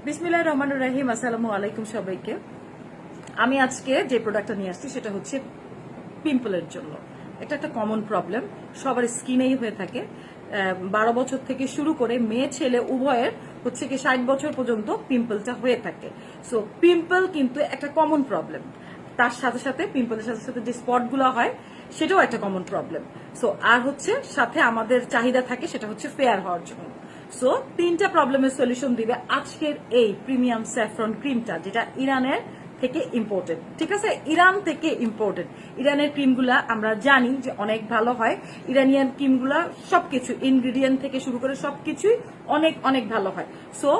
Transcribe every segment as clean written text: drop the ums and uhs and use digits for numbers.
বিসমিল্লাহির রহমানির রহিম। আসসালামু আলাইকুম সবাইকে। আমি আজকে যে প্রোডাক্টটা নিয়ে আসছি সেটা হচ্ছে পিম্পলের জন্য। এটা একটা কমন প্রবলেম, সবার স্কিনেই হয়ে থাকে। 12 বছর থেকে শুরু করে মেয়ে ছেলে উভয়ের হচ্ছে কি 60 বছর পর্যন্ত পিম্পলটা হয়ে থাকে। সো পিম্পল কিন্তু একটা কমন প্রবলেম। তার সাথে সাথে পিম্পলের সাথে সাথে যে স্পটগুলো হয় সেটাও একটা কমন প্রবলেম। সো আর হচ্ছে সাথে আমাদের চাহিদা থাকে সেটা হচ্ছে ফেয়ার হওয়ার জন্য। সো 3টা প্রবলেমের সলিউশন দিবে আজকের এই প্রিমিয়াম স্যাফরন ক্রিমটা, যেটা ইরানের থেকে ইম্পোর্টেড। ঠিক আছে, ইরান থেকে ইম্পোর্টেড। ইরানের ক্রিমগুলা আমরা জানি যে অনেক ভালো হয়। ইরানিয়ান ক্রিমগুলা সবকিছু ইনগ্রিডিয়েন্ট থেকে শুরু করে সবকিছুই অনেক অনেক ভালো হয়। সো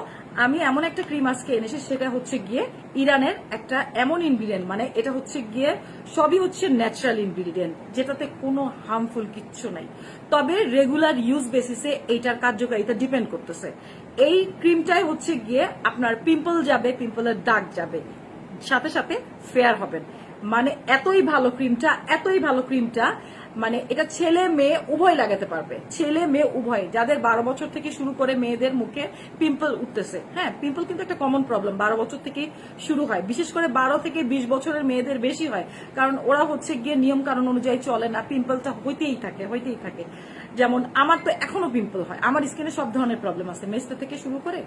আমি এমন একটা ক্রিম আজকে এনেছি, সেটা হচ্ছে গিয়ে ইরানের একটা এমন ইনগ্রিডিয়েন্ট, মানে এটা হচ্ছে গিয়ে সবই হচ্ছে ন্যাচারাল ইনগ্রিডিয়েন্ট, যেটাতে কোনো হার্মফুল কিচ্ছু নাই। তবে রেগুলার ইউজ বেসিসে এইটার কার্যকারিতা ডিপেন্ড করতেছে। এই ক্রিমটাই হচ্ছে গিয়ে আপনার পিম্পল যাবে, পিম্পলের দাগ যাবে, সাথে সাথে ফেয়ার হবেন। মানে এতই ভালো ক্রিমটা, মানে এটা ছেলে মেয়ে উভয় লাগাতে পারবে। ছেলে মেয়ে উভয়, যাদের 12 বছর থেকে শুরু করে মেয়েদের মুখে পিম্পল উঠতেছে। হ্যাঁ, পিম্পল কিন্তু একটা কমন প্রবলেম, 12 বছর থেকে শুরু হয়। বিশেষ করে 12 থেকে 20 বছরের মেয়েদের বেশি হয়, কারণ ওরা হচ্ছে গিয়ে নিয়ম কানুন অনুযায়ী চলে না, পিম্পলটা হইতেই থাকে। যেমন আমার তো এখনো পিম্পল হয়, আমার স্কিনে সব ধরনের প্রবলেম আছে, মেস্তা থেকে শুরু করে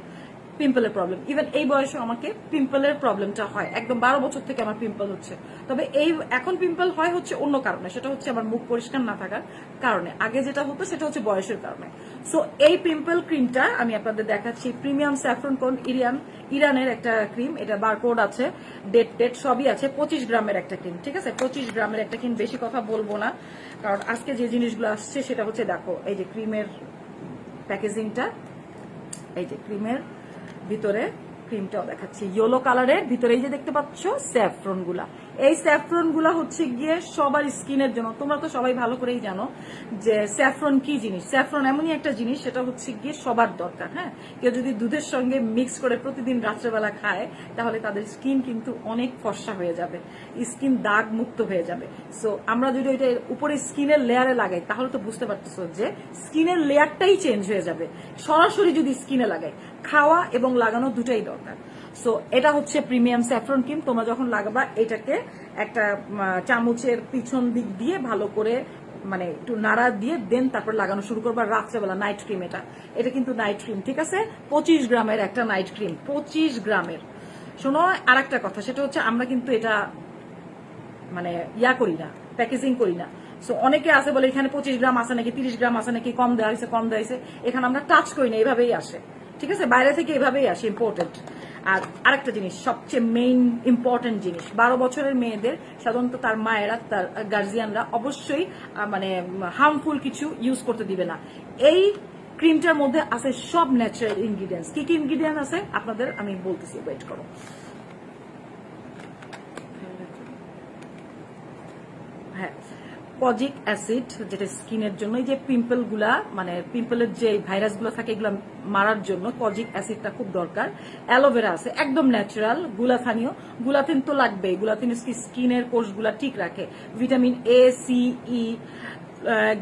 পিম্পলের প্রবলেম। ইভেন এই বয়সে আমাকে পিম্পলের প্রবলেমটা হয়, একদম 12 বছর থেকে আমার পিম্পল হচ্ছে। তবে এই এখন পিম্পল হয় হচ্ছে অন্য কারণে, সেটা হচ্ছে আমার মুখ পরিষ্কার না থাকার কারণে। আগে যেটা হতো সেটা হচ্ছে বয়সের কারণে। সো এই পিম্পল ক্রিমটা আমি আপনাদের দেখাচ্ছি, প্রিমিয়াম স্যাফরন কোন ইরানের একটা ক্রিম। এটা বারকোড আছে, ডেট সবই আছে। 25 গ্রামের একটা ক্রিম, ঠিক আছে, 25 গ্রামের একটা ক্রিম। বেশি কথা বলবো না, কারণ আজকে যে জিনিসগুলো আসছে সেটা হচ্ছে, দেখো এই যে ক্রিমের প্যাকেজিংটা, এই যে ক্রিমের ভিতরে ক্রিমটাও দেখাচ্ছি ইয়েলো কালারের ভিতরে। এই যে দেখতে পাচ্ছ স্যাফরন গুলা, এই স্যাফরন গুলা হচ্ছে গিয়ে সবার স্কিনের জন্য। তোমরা তো সবাই ভালো করেই জানো যে স্যাফরন কি জিনিস। স্যাফরন এমনই একটা জিনিস, সেটা হচ্ছে গিয়ে সবার দরকার। হ্যাঁ, কেউ যদি দুধের সঙ্গে মিক্স করে প্রতিদিন রাত্রেবেলা খায়, তাহলে তাদের স্কিন কিন্তু অনেক ফর্সা হয়ে যাবে, স্কিন দাগ মুক্ত হয়ে যাবে। সো আমরা যদি ওইটা উপরে স্কিনের লেয়ারে লাগাই, তাহলে তো বুঝতে পারতেছো যে স্কিনের লেয়ারটাই চেঞ্জ হয়ে যাবে। সরাসরি যদি স্কিনে লাগাই, খাওয়া এবং লাগানো দুটাই দরকার। সো এটা হচ্ছে প্রিমিয়াম স্যাফরন ক্রিম। তোমরা যখন লাগাবা, এটাকে একটা চামচের পিছন দিক দিয়ে ভালো করে মানে একটু নাড়া দিয়ে দেন তারপর লাগানো শুরু করবা রাত্রেবেলা। নাইট ক্রিম, এটা কিন্তু নাইট ক্রিম, ঠিক আছে। 25 গ্রামের একটা নাইট ক্রিম, 25 গ্রামের। শোনো, আর একটা কথা, সেটা হচ্ছে আমরা কিন্তু এটা মানে করি না, প্যাকেজিং করি না। সো অনেকে আছে বলে এখানে 25 গ্রাম আছে নাকি, 30 গ্রাম আছে নাকি, কম দেওয়া হয়েছে। এখানে আমরা টাচ করি না, এভাবেই আসে, ঠিক আছে, বাইরে থেকে এভাবেই আসে, ইম্পোর্টেন্ট। আর আরেকটা জিনিস, সবচেয়ে মেইন ইম্পর্টেন্ট জিনিস, 12 বছরের মেয়েদের সাধারণত তার মায়েরা, তার গার্জিয়ানরা অবশ্যই মানে হার্মফুল কিছু ইউজ করতে দিবে না। এই ক্রিমটার মধ্যে আছে সব ন্যাচারাল ইনগ্রিডিয়েন্টস। কি কি ইনগ্রিডিয়েন্ট আছে আপনাদের আমি বলতেছি, ওয়েট করো। হ্যাঁ, কজিক অ্যাসিড, যেটা স্কিনের জন্য, এই যে পিম্পল গুলা, মানে পিম্পলের যে ভাইরাস গুলো থাকে এগুলো মারার জন্য কজিক অ্যাসিডটা খুব দরকার। অ্যালোভেরা আছে, একদম ন্যাচারাল। গুলাথানিও, গুলাথিন তো লাগবেই, গুলাথিন স্কিনের কোষগুলা ঠিক রাখে। Vitamin A, C, E,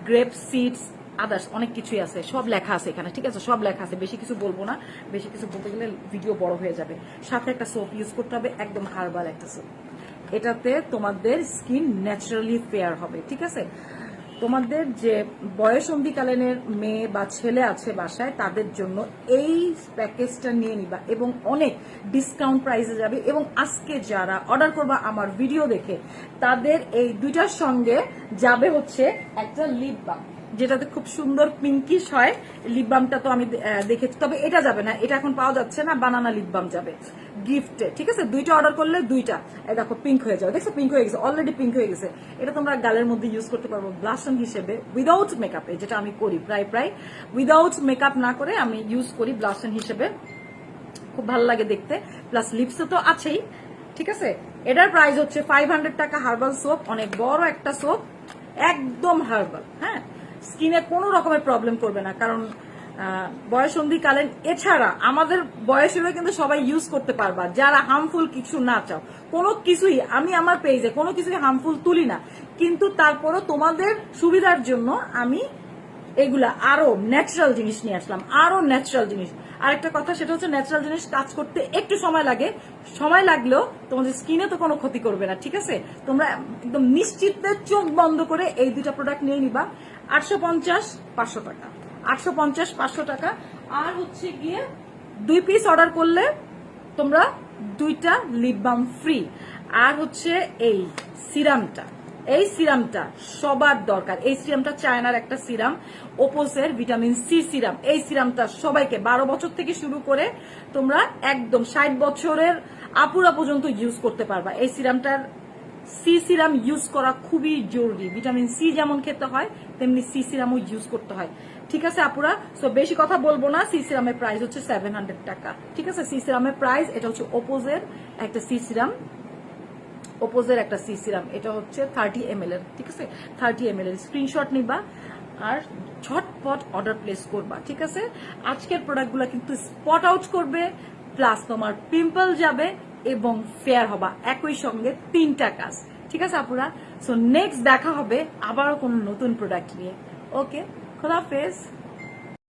grape seeds, others অনেক কিছুই আছে, সব লেখা আছে এখানে, ঠিক আছে, সব লেখা আছে। বেশি কিছু বলবো না, বেশি কিছু বলতে গেলে ভিডিও বড় হয়ে যাবে। সাথে একটা সোপ ইউজ করতে হবে, একদম হার্বাল একটা সোপ। এটাতে তোমাদের স্কিন ন্যাচারালি ফেয়ার হবে, ঠিক আছে। তোমাদের যে বয়সন্ধিকালীনের মেয়ে বা ছেলে আছে বাসায়, তাদের জন্য এই প্যাকেজটা নিয়ে নিবা এবং অনেক ডিসকাউন্ট প্রাইসে যাবে। এবং আজকে যারা অর্ডার করবা আমার ভিডিও দেখে, তাদের এই দুইটার সঙ্গে যাবে হচ্ছে একটা লিপ বাম, যেটাতে খুব সুন্দর পিঙ্কিশ হয়। লিপ বামটা তো আমি দেখেছি, তবে এটা যাবে না, এটা এখন পাওয়া যাচ্ছে না। বানানা লিপ বাম যাবে গিফটে, ঠিক আছে। দুইটা অর্ডার করলে দুইটা, দেখো পিঙ্ক হয়ে যাবে, দেখছো পিঙ্ক হয়ে গেছে, অলরেডি পিঙ্ক হয়ে গেছে। এটা তোমরা গালের মধ্যে ইউজ করতে পারবো ব্লাশন হিসেবে, উইদাউট মেকআপে, যেটা আমি করি প্রায় উইদাউট মেকআপ না করে আমি ইউজ করি ব্লাশন হিসেবে। খুব ভালো লাগে দেখতে, প্লাস লিপসে তো আছেই, ঠিক আছে। এটার প্রাইস হচ্ছে 500 টাকা। হার্বাল সোপ, অনেক বড় একটা সোপ, একদম হার্বাল। হ্যাঁ, স্কিনে কোনো রকমের প্রবলেম করবে না, কারণ বয়সন্ধিকালীন এছাড়া আমাদের বয়সেরও কিন্তু সবাই ইউজ করতে পারবা, যারা হার্মফুল কিছু না চাও। কোনো কিছুই আমি আমার পেজে কোনো কিছুই হার্মফুল তুলি না, কিন্তু তারপরও তোমাদের সুবিধার জন্য আমি এগুলা আরো ন্যাচারাল জিনিস নিয়ে আসলাম, আরো ন্যাচারাল জিনিস। আরেকটা কথা সেটা হচ্ছে ন্যাচারাল জিনিস কাজ করতে একটু সময় লাগে, সময় লাগলেও তোমাদের স্কিনে তো কোনো ক্ষতি করবে না, ঠিক আছে? তোমরা একদম নিশ্চিতে চোখ বন্ধ করে এই দুইটা প্রোডাক্ট নিয়ে নিবা। 850-500 টাকা, 850-500 টাকা। আর হচ্ছে গিয়ে 2 পিস অর্ডার করলে তোমরা 2টা লিপ বাম ফ্রি। আর হচ্ছে এই সিরামটা, এই সিরামটা সবার দরকার। এই সিরামটা চায়নার একটা সিরাম, ওপোসের ভিটামিন সি সিরাম। এই সিরামটা সবাইকে 12 বছর থেকে শুরু করে তোমরা একদম 60 বছরের আপুরা পর্যন্ত ইউজ করতে পারবা। এই সিরামটার সি সিরাম ইউজ করা খুবই জরুরি। ভিটামিন সি যেমন খেতে হয় তেমনি সি সিরামও ইউজ করতে হয়, ঠিক আছে আপুরা? সো বেশি কথা বলবো না। সি সিরামের প্রাইস হচ্ছে 700 টাকা, ঠিক আছে? সি সিরামের প্রাইস, এটা হচ্ছে ওপোজের একটা সি সিরাম, ওপোজের একটা সি সিরাম। এটা হচ্ছে 30 ml এর, ঠিক আছে? 30 ml এর স্ক্রিনশট নিবা আর ঝটপট অর্ডার প্লেস করবা, ঠিক আছে? আজকের প্রোডাক্টগুলো কিন্তু স্পট আউট করবে, প্লাস তোমার পিম্পল যাবে এবং ফেয়ার হবা একই সঙ্গে 3টা কাজ, ঠিক আছে আপুরা? সো নেক্সট দেখা হবে আবারও কোনো নতুন প্রোডাক্ট নিয়ে। ওকে, খোদা হাফেজ।